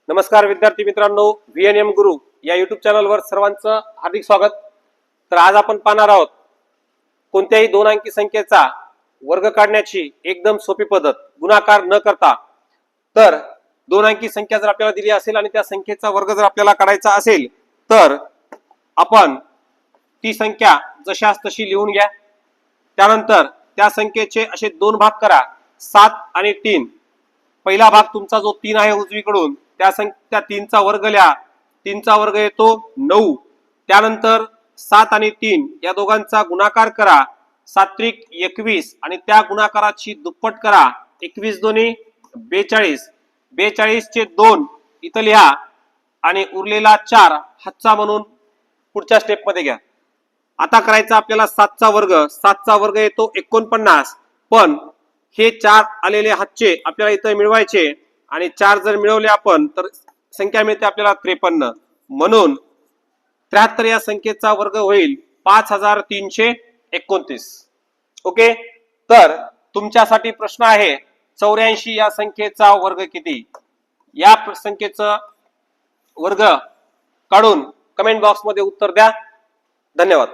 नमस्कार विद्यार्थी मित्रांनो, VNM गुरु या युट्यूब चॅनलवर सर्वांचं हार्दिक स्वागत। तर आज आपण पाहणार आहोत कोणत्याही दोन अंकी संख्येचा वर्ग काढण्याची एकदम सोपी पद्धत, गुणाकार न करता। तर दोन अंकी संख्या जर आपल्याला दिली असेल आणि त्या संख्येचा वर्ग जर आपल्याला काढायचा असेल तर आपण ती संख्या जशास तशी लिहून घ्या। त्यानंतर त्या संख्येचे असे दोन भाग करा, 7 आणि 3। पहिला भाग तुमचा जो 3 आहे उजवीकडून त्या 3 चा वर्ग लिहा। 3 चा वर्ग येतो 9। त्यानंतर 7 आणि 3 या दोघांचा गुणाकार करा, 7 21 आणि त्या गुणाकाराची दुप्पट करा, 21 दोन्ही 42। 42 चे 2 इथं लिहा आणि उरलेला 4 हातचा म्हणून पुढच्या स्टेप मध्ये घ्या। आता करायचा आपल्याला 7 चा वर्ग। 7 चा वर्ग येतो 49, पण हे 4 आलेले हातचे आपल्याला इथं मिळवायचे आणि 4 जर मिळवले आपण तर संख्या मिळते आपल्याला 53। म्हणून 73 या संख्येचा वर्ग होईल 5329। ओके, तर तुमच्यासाठी प्रश्न आहे 84 या संख्येचा वर्ग किती? या संख्येचा वर्ग काढून कमेंट बॉक्स मध्ये उत्तर द्या। धन्यवाद।